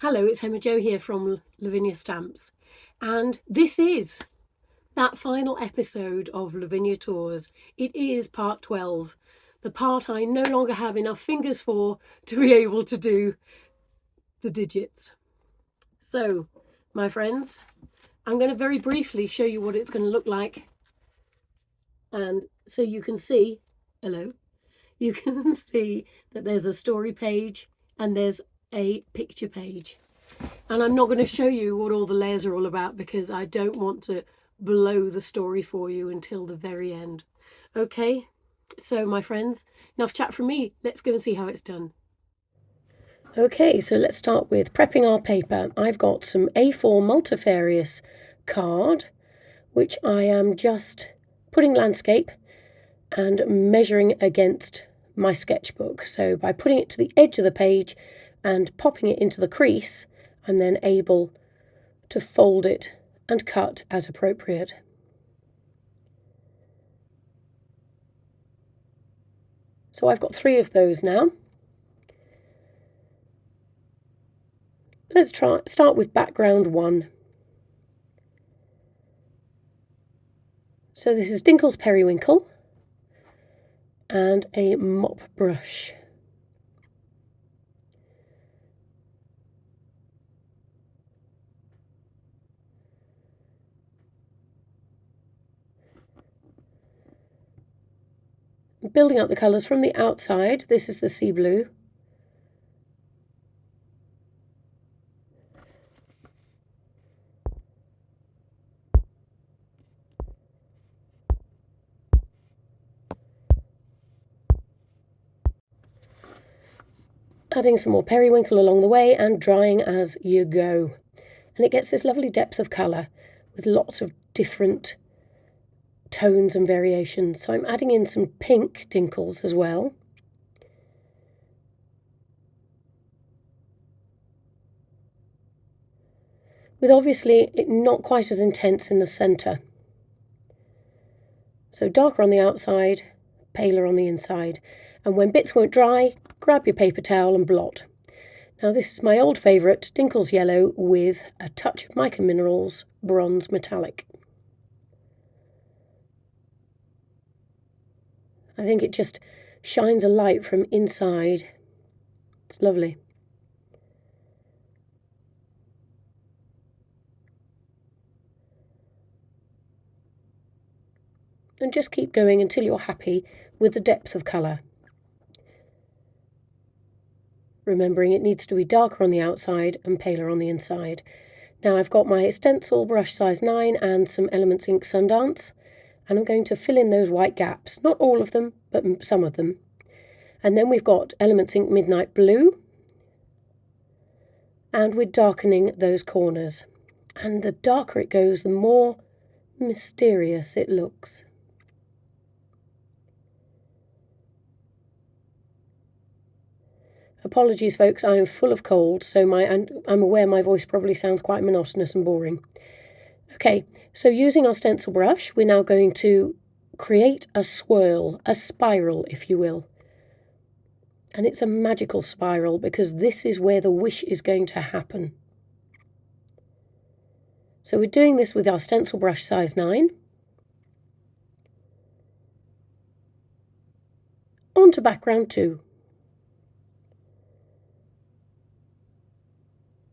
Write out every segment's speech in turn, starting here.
Hello, it's Emma Jo here from Lavinia Stamps, and this is that final episode of Lavinia Tours. It is part 12, the part I no longer have enough fingers for to be able to do the digits. So, my friends, I'm going to very briefly show you what it's going to look like, and so you can see, hello, you can see that there's a story page and there's a picture page. And I'm not going to show you what all the layers are all about because I don't want to blow the story for you until the very end. Okay, so my friends, enough chat from me. Let's go and see how it's done. Okay, so let's start with prepping our paper. I've got some A4 multifarious card, which I am just putting landscape and measuring against my sketchbook. So by putting it to the edge of the page and popping it into the crease, I'm then able to fold it and cut as appropriate. So I've got 3 of those now. Let's start with background 1. So this is Dinkles Periwinkle and a mop brush. Building up the colours from the outside, this is the sea blue. Adding some more periwinkle along the way and drying as you go. And it gets this lovely depth of colour with lots of different tones and variations. So I'm adding in some pink Dinkles as well. With obviously it not quite as intense in the centre. So darker on the outside, paler on the inside. And when bits won't dry, grab your paper towel and blot. Now this is my old favourite, Dinkles Yellow with a touch of Mica Minerals Bronze Metallic. I think it just shines a light from inside. It's lovely. And just keep going until you're happy with the depth of colour. Remembering it needs to be darker on the outside and paler on the inside. Now I've got my stencil brush size 9 and some Elements Ink Sundance, and I'm going to fill in those white gaps. Not all of them, but some of them. And then we've got Elements Ink Midnight Blue, and we're darkening those corners. And the darker it goes, the more mysterious it looks. Apologies folks, I am full of cold, so I'm aware my voice probably sounds quite monotonous and boring. Okay, so using our stencil brush, we're now going to create a swirl, a spiral if you will. And it's a magical spiral because this is where the wish is going to happen. So we're doing this with our stencil brush size 9. On to background 2.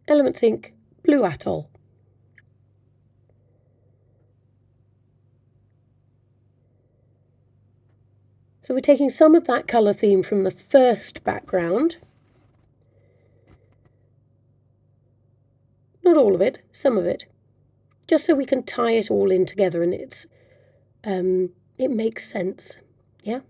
Elements Ink Blue Atoll. So we're taking some of that colour theme from the first background. Not all of it, some of it. Just so we can tie it all in together and it makes sense. Yeah?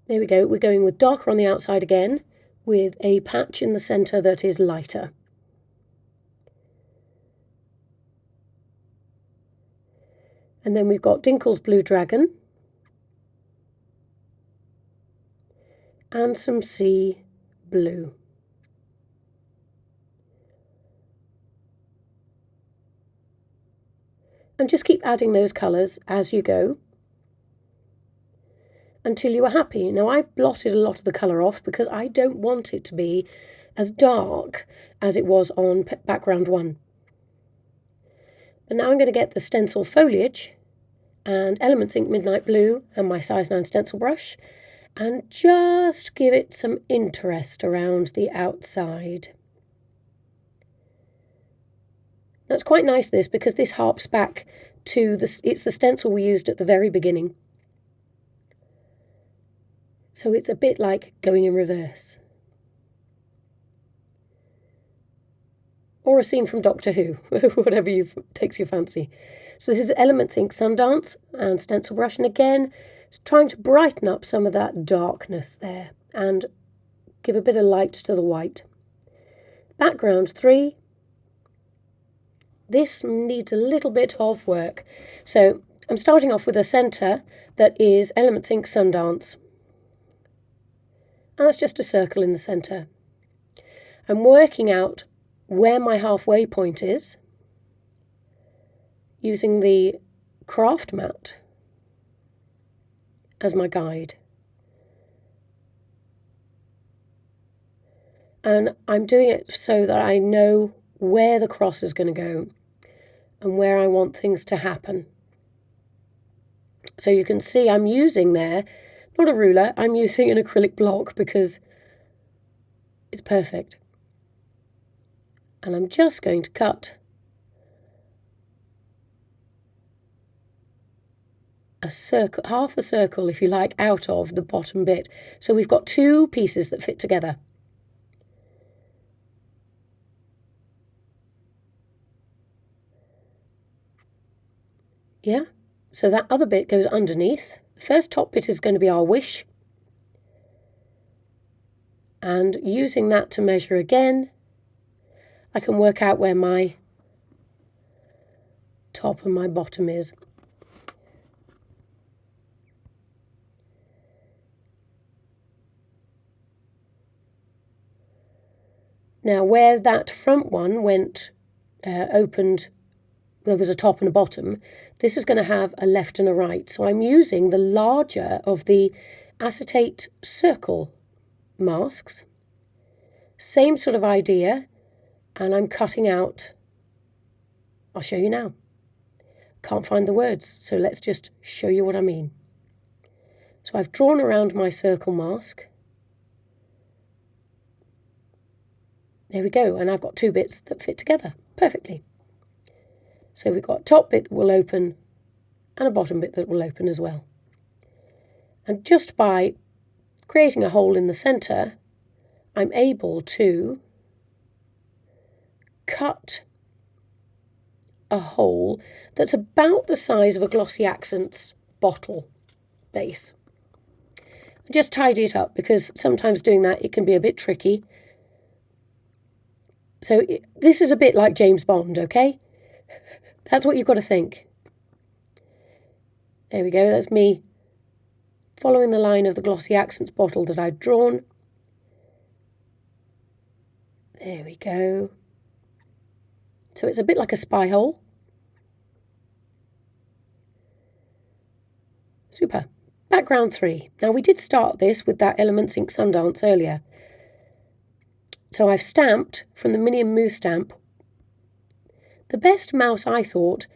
There we go. We're going with darker on the outside again, with a patch in the centre that is lighter. And then we've got Dinkles Blue Dragon and some sea blue. And just keep adding those colours as you go. until you are happy. Now, I've blotted a lot of the colour off because I don't want it to be as dark as it was on background 1. But now I'm going to get the stencil foliage and Elements Ink Midnight Blue and my size 9 stencil brush and just give it some interest around the outside. Now, it's quite nice this, because this harps back to it's the stencil we used at the very beginning. So it's a bit like going in reverse. Or a scene from Doctor Who, whatever takes your fancy. So this is Elements Ink Sundance and stencil brush, and again, it's trying to brighten up some of that darkness there and give a bit of light to the white. Background 3. This needs a little bit of work. So I'm starting off with a centre that is Elements Ink Sundance. And that's just a circle in the centre. I'm working out where my halfway point is using the craft mat as my guide. And I'm doing it so that I know where the cross is going to go and where I want things to happen. So you can see I'm using there, not a ruler, I'm using an acrylic block because it's perfect. And I'm just going to cut a circle, half a circle if you like, out of the bottom bit. So we've got 2 pieces that fit together. Yeah, so that other bit goes underneath. The first top bit is going to be our wish. And using that to measure again, I can work out where my top and my bottom is. Now, where that front one went, opened, there was a top and a bottom, this is going to have a left and a right. So I'm using the larger of the acetate circle masks. Same sort of idea, and I'm cutting out, I'll show you now. Can't find the words, so let's just show you what I mean. So I've drawn around my circle mask. There we go, and I've got 2 bits that fit together perfectly. So we've got a top bit that will open and a bottom bit that will open as well. And just by creating a hole in the centre, I'm able to cut a hole that's about the size of a Glossy Accents bottle base. I just tidy it up because sometimes doing that it can be a bit tricky. So this is a bit like James Bond, okay? That's what you've got to think. There we go, that's me following the line of the Glossy Accents bottle that I'd drawn. There we go. So it's a bit like a spy hole. Super. Background 3. Now we did start this with that Elements Ink Sundance earlier. So I've stamped from the Minnie and Moo stamp the best mouse I thought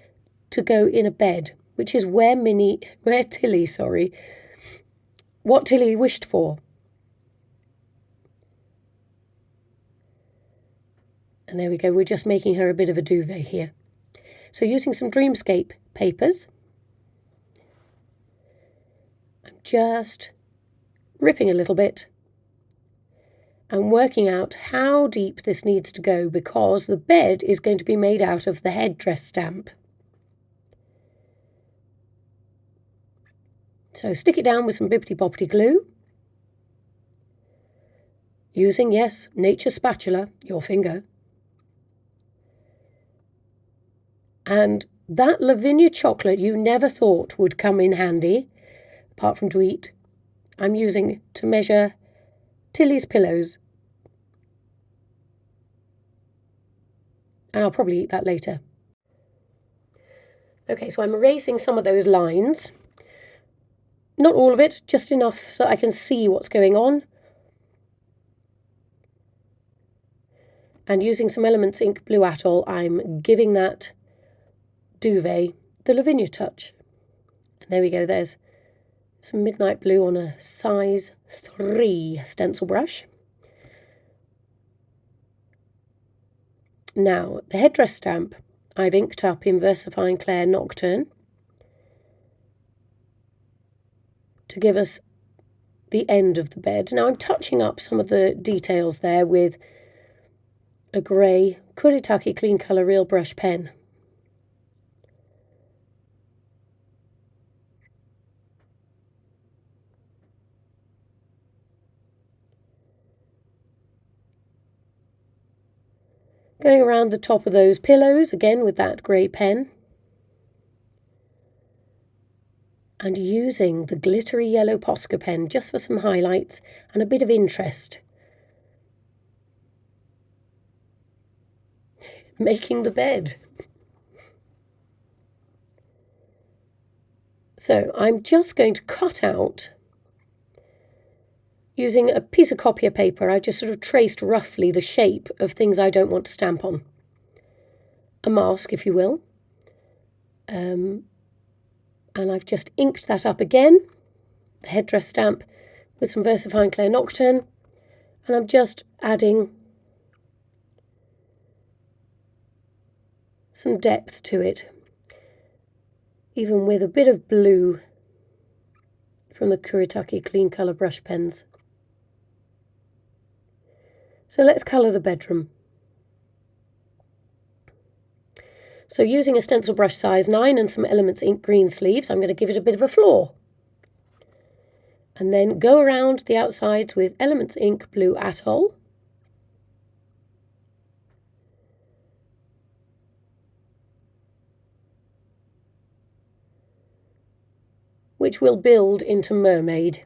to go in a bed, which is what Tilly wished for. And there we go, we're just making her a bit of a duvet here. So using some Dreamscape papers, I'm just ripping a little bit and working out how deep this needs to go because the bed is going to be made out of the headdress stamp. So stick it down with some Bibbidi Bobbidi glue. Using, yes, nature's spatula, your finger. And that Lavinia chocolate you never thought would come in handy, apart from to eat, I'm using to measure Tilly's pillows. And I'll probably eat that later. Okay, so I'm erasing some of those lines Not all of it, just enough so I can see what's going on. And using some Elements Ink Blue Atoll, I'm giving that duvet the Lavinia touch. And there we go, there's some Midnight Blue on a size 3 stencil brush. Now, the headdress stamp I've inked up in Versifying Clair Nocturne to give us the end of the bed. Now, I'm touching up some of the details there with a grey Kuretake Clean Colour Real Brush pen. Going around the top of those pillows, again with that grey pen. And using the glittery yellow Posca pen just for some highlights and a bit of interest. Making the bed. So I'm just going to cut out, using a piece of copier paper, I just sort of traced roughly the shape of things I don't want to stamp on. A mask, if you will. And I've just inked that up again, the headdress stamp, with some Versifying Clair Nocturne, and I'm just adding some depth to it, even with a bit of blue from the Kuretake Clean Colour brush pens. So let's colour the bedroom. So using a stencil brush size 9 and some Elements Ink green sleeves, I'm going to give it a bit of a floor. And then go around the outsides with Elements Ink Blue Atoll. Which will build into Mermaid.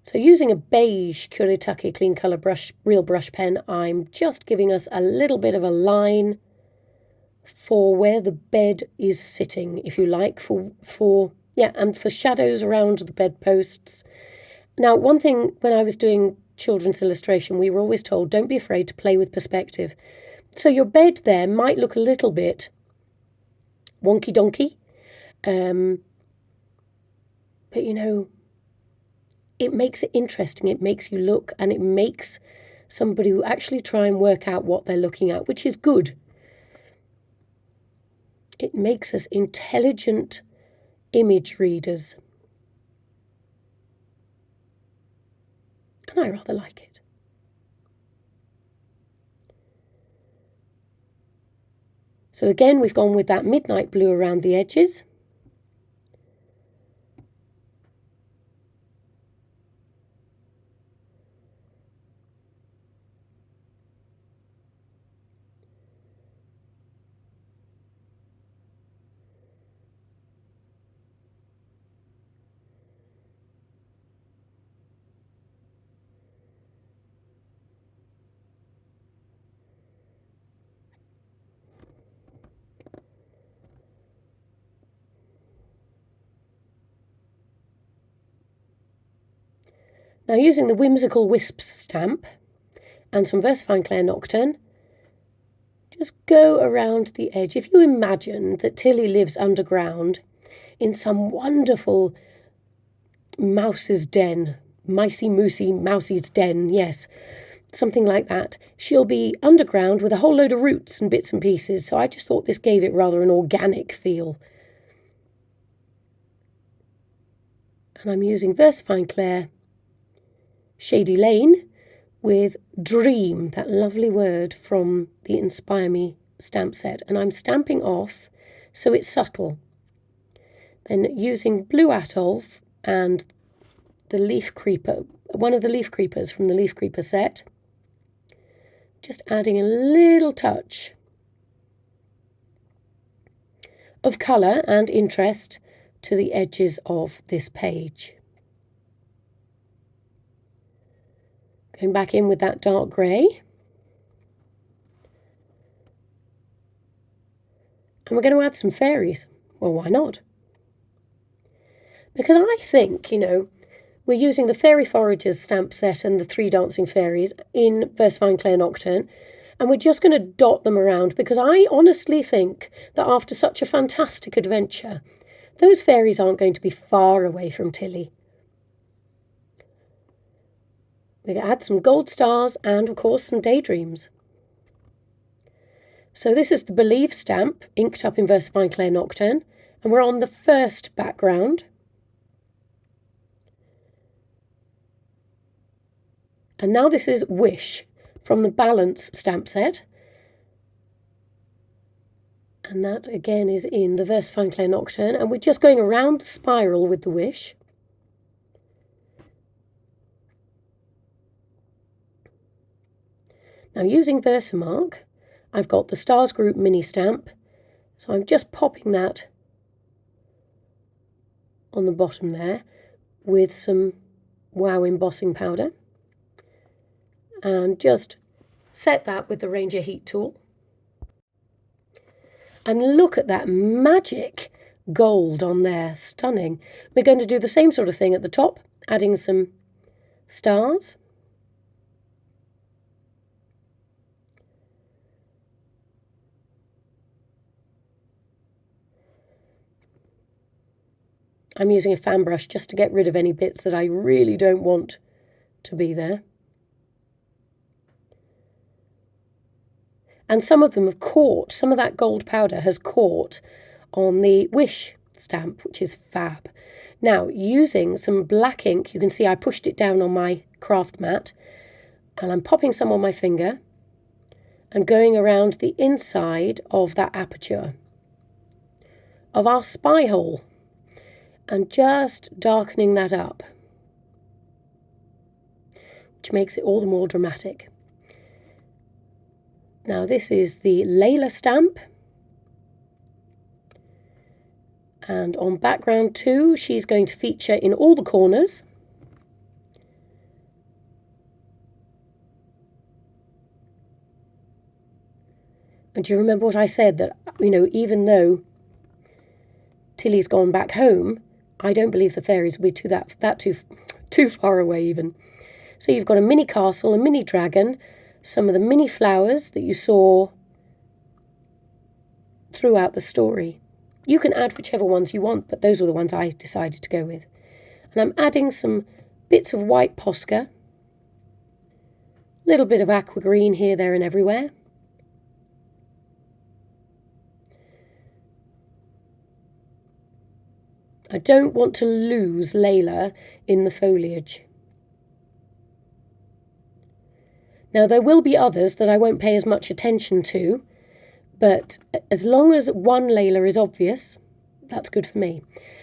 So using a beige Kuretake Clean Colour Real Brush pen, I'm just giving us a little bit of a line for where the bed is sitting, if you like, and for shadows around the bedposts. Now, one thing, when I was doing children's illustration, we were always told, don't be afraid to play with perspective. So your bed there might look a little bit wonky-donkey, but you know, it makes it interesting, it makes you look, and it makes somebody who actually try and work out what they're looking at, which is good. It makes us intelligent image readers. And I rather like it. So again, we've gone with that midnight blue around the edges. Now, using the Whimsical Wisps stamp and some Versifying Clair Nocturne, just go around the edge. If you imagine that Tilly lives underground in some wonderful mouse's den, micey-moosey mousey's den, yes, something like that, she'll be underground with a whole load of roots and bits and pieces, so I just thought this gave it rather an organic feel. And I'm using Versifying Clair Shady Lane with Dream, that lovely word from the Inspire Me stamp set, and I'm stamping off so it's subtle. Then using Blue Atoll and the Leaf Creeper, one of the Leaf Creepers from the Leaf Creeper set, just adding a little touch of colour and interest to the edges of this page. Going back in with that dark grey. And we're going to add some fairies. Well, why not? Because I think, you know, we're using the Fairy Foragers stamp set and the 3 dancing fairies in Versifying Clay Nocturne, and we're just going to dot them around because I honestly think that after such a fantastic adventure, those fairies aren't going to be far away from Tilly. We're going to add some gold stars and, of course, some daydreams. So this is the Believe stamp, inked up in Versifying Clay Nocturne, and we're on the first background. And now this is Wish from the Balance stamp set. And that again is in the Versifying Clay Nocturne, and we're just going around the spiral with the Wish. Now using Versamark, I've got the Stars Group mini stamp, so I'm just popping that on the bottom there with some Wow embossing powder, and just set that with the Ranger Heat tool. And look at that magic gold on there, stunning. We're going to do the same sort of thing at the top, adding some stars. I'm using a fan brush just to get rid of any bits that I really don't want to be there. And some of them have caught, some of that gold powder has caught on the Wish stamp, which is fab. Now, using some black ink, you can see I pushed it down on my craft mat, and I'm popping some on my finger and going around the inside of that aperture of our spy hole, and just darkening that up, which makes it all the more dramatic. Now this is the Layla stamp, and on background 2 she's going to feature in all the corners. And do you remember what I said, that, you know, even though Tilly's gone back home, I don't believe the fairies will be too far away even. So you've got a mini castle, a mini dragon, some of the mini flowers that you saw throughout the story. You can add whichever ones you want, but those were the ones I decided to go with. And I'm adding some bits of white Posca, a little bit of aqua green here, there and everywhere. I don't want to lose Layla in the foliage. Now there will be others that I won't pay as much attention to, but as long as one Layla is obvious, that's good for me.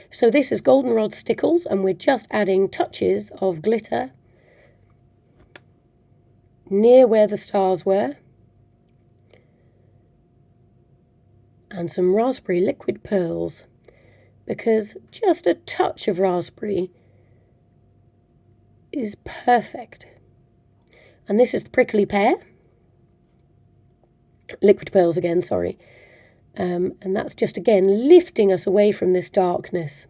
So this is Goldenrod Stickles, and we're just adding touches of glitter near where the stars were, and some raspberry liquid pearls, because just a touch of raspberry is perfect. And this is the prickly pear, liquid pearls again, sorry. And that's just again lifting us away from this darkness.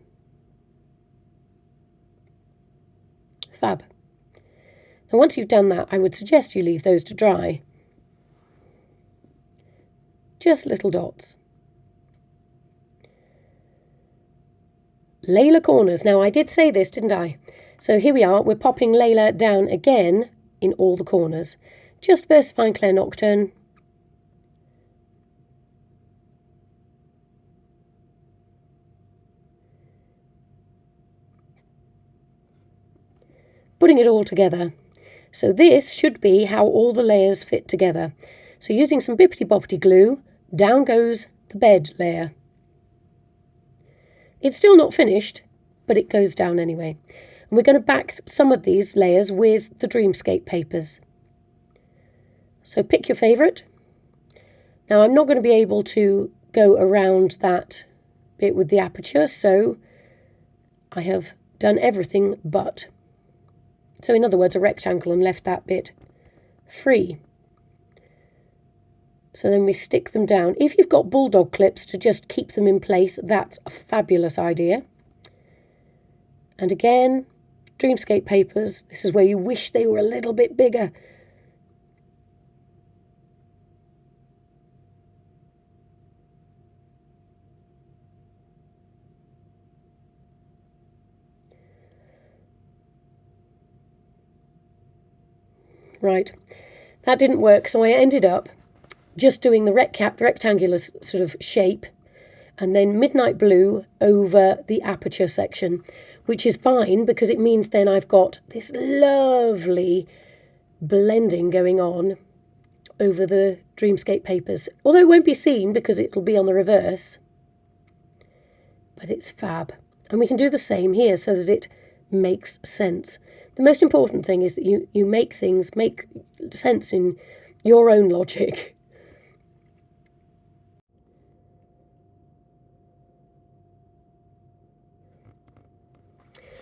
Fab. And once you've done that, I would suggest you leave those to dry. Just little dots. Layla corners. Now I did say this, didn't I? So here we are, we're popping Layla down again in all the corners. Just Versifying Clay Nocturne. Putting it all together. So this should be how all the layers fit together. So using some bippity boppity glue, down goes the bed layer. It's still not finished, but it goes down anyway. And we're going to back some of these layers with the Dreamscape papers. So pick your favourite. Now I'm not going to be able to go around that bit with the aperture, so I have done everything but. So in other words, a rectangle, and left that bit free. So then we stick them down. If you've got bulldog clips to just keep them in place, that's a fabulous idea. And again, Dreamscape papers, this is where you wish they were a little bit bigger. Right, that didn't work, so I ended up just doing the rectangular sort of shape and then midnight blue over the aperture section, which is fine because it means then I've got this lovely blending going on over the Dreamscape papers, although it won't be seen because it'll be on the reverse, but it's fab. And we can do the same here so that it makes sense. The most important thing is that you make things make sense in your own logic.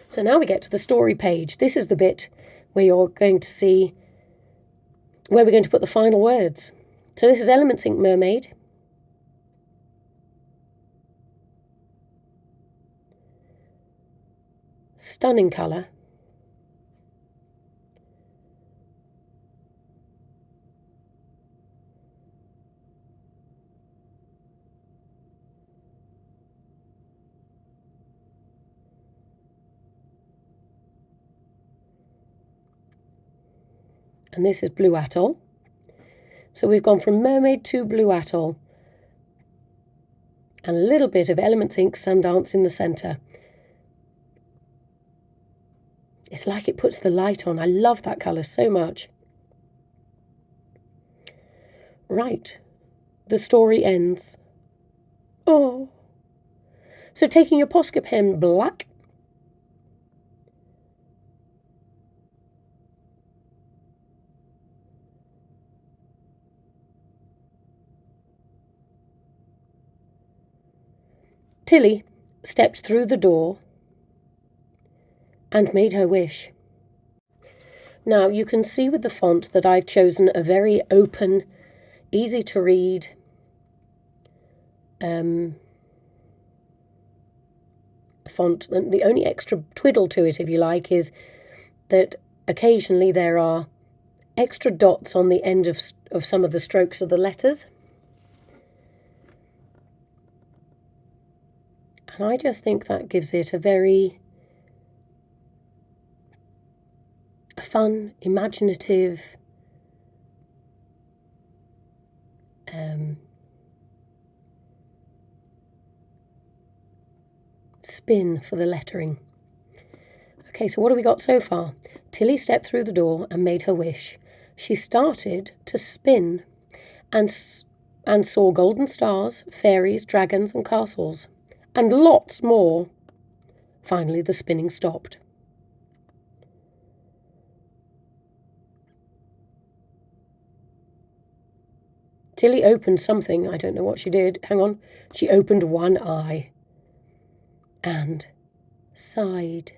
So now we get to the story page. This is the bit where you're going to see where we're going to put the final words. So this is Elements Ink Mermaid. Stunning colour. And this is Blue Atoll. So we've gone from Mermaid to Blue Atoll. And a little bit of Elements Ink Sundance in the centre. It's like it puts the light on. I love that colour so much. Right, the story ends. Oh. So taking your Posca pen black, Tilly stepped through the door and made her wish. Now you can see with the font that I've chosen a very open, easy to read font. And the only extra twiddle to it, if you like, is that occasionally there are extra dots on the end of some of the strokes of the letters. And I just think that gives it a very fun, imaginative, spin for the lettering. Okay, so what have we got so far? Tilly stepped through the door and made her wish. She started to spin and saw golden stars, fairies, dragons and castles, and lots more. Finally, the spinning stopped. Tilly opened something. I don't know what she did. Hang on. She opened one eye and sighed.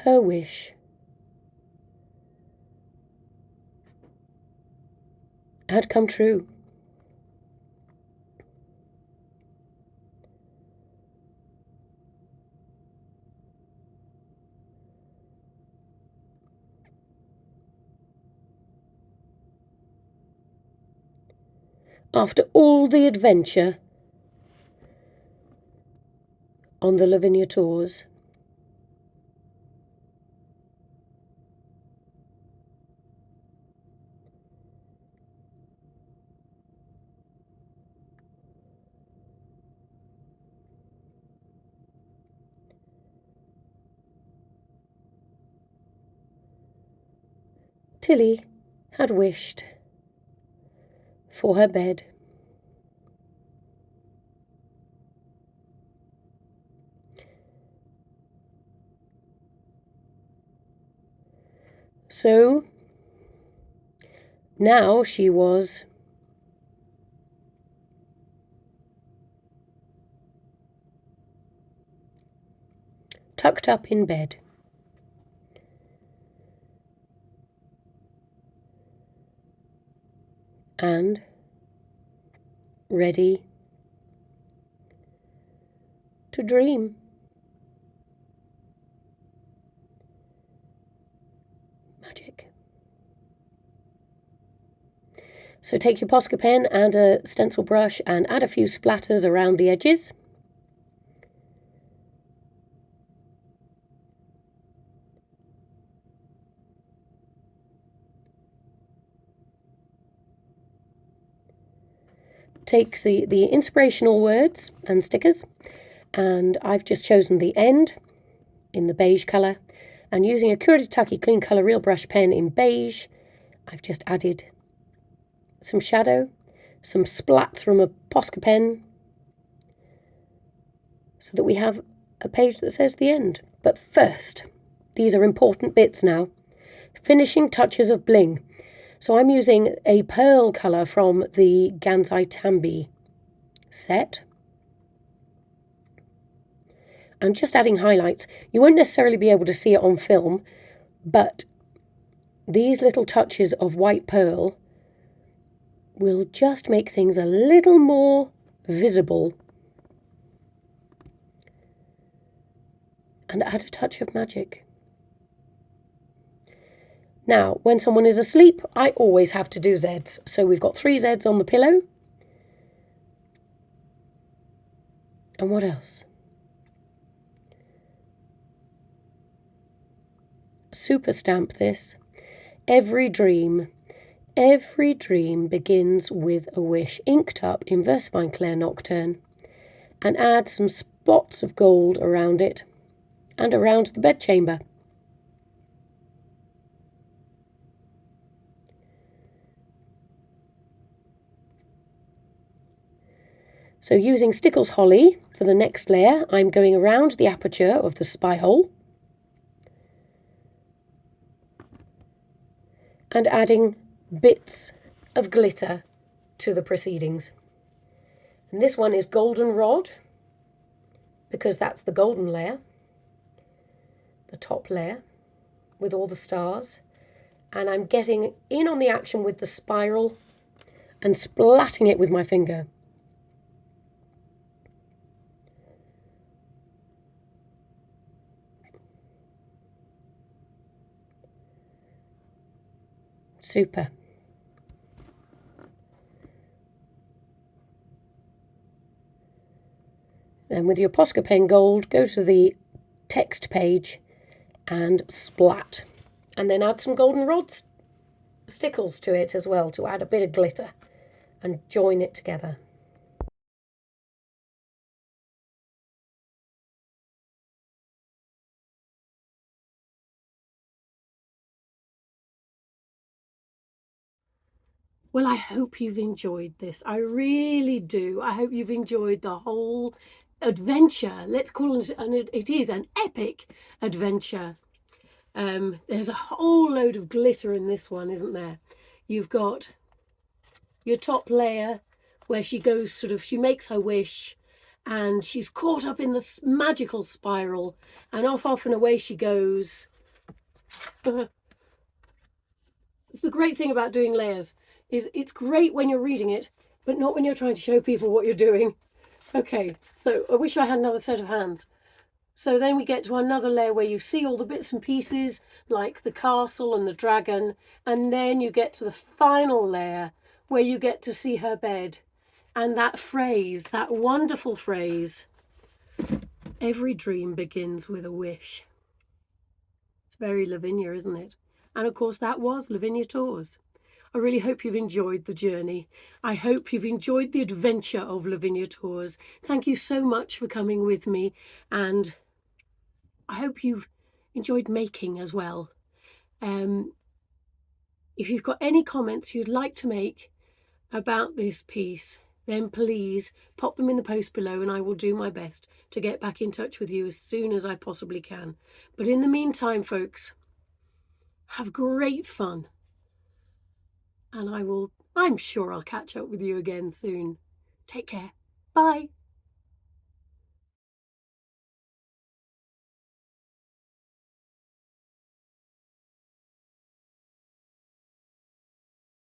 Her wish had come true. After all the adventure on the Lavinia Tours, Tilly had wished for her bed. So now she was tucked up in bed. And ready to dream. Magic. So take your Posca pen and a stencil brush and add a few splatters around the edges. Take the inspirational words and stickers, and I've just chosen the end in the beige colour, and using a Kuretake clean colour real brush pen in beige, I've just added some shadow, some splats from a Posca pen, so that we have a page that says the end. But first, these are important bits now. Finishing touches of bling. So I'm using a pearl colour from the Gansai Tambi set. I'm just adding highlights. You won't necessarily be able to see it on film, but these little touches of white pearl will just make things a little more visible and add a touch of magic. Now, when someone is asleep, I always have to do Zs. So we've got 3 Zs on the pillow. And what else? Super stamp this. Every dream begins with a wish. Inked up in Versafine Clair Nocturne. And add some spots of gold around it and around the bedchamber. So using Stickles Holly for the next layer, I'm going around the aperture of the spy hole and adding bits of glitter to the proceedings. And this one is goldenrod, because that's the golden layer, the top layer with all the stars. And I'm getting in on the action with the spiral and splatting it with my finger. Super. Then with your Posca pen gold, go to the text page and splat. And then add some goldenrod stickles to it as well to add a bit of glitter and join it together. Well, I hope you've enjoyed this. I really do. I hope you've enjoyed the whole adventure. Let's call it, and it is an epic adventure. There's a whole load of glitter in this one, isn't there? You've got your top layer where she goes she makes her wish and she's caught up in this magical spiral and off and away she goes. It's the great thing about doing layers, is it's great when you're reading it, but not when you're trying to show people what you're doing. Okay, so I wish I had another set of hands. So then we get to another layer where you see all the bits and pieces, like the castle and the dragon, and then you get to the final layer where you get to see her bed. And that phrase, that wonderful phrase, every dream begins with a wish. It's very Lavinia, isn't it? And of course, that was Lavinia Tours. I really hope you've enjoyed the journey. I hope you've enjoyed the adventure of Lavinia Tours. Thank you so much for coming with me, and I hope you've enjoyed making as well. If you've got any comments you'd like to make about this piece, then please pop them in the post below and I will do my best to get back in touch with you as soon as I possibly can. But in the meantime, folks, have great fun. And I'm sure I'll catch up with you again soon. Take care. Bye.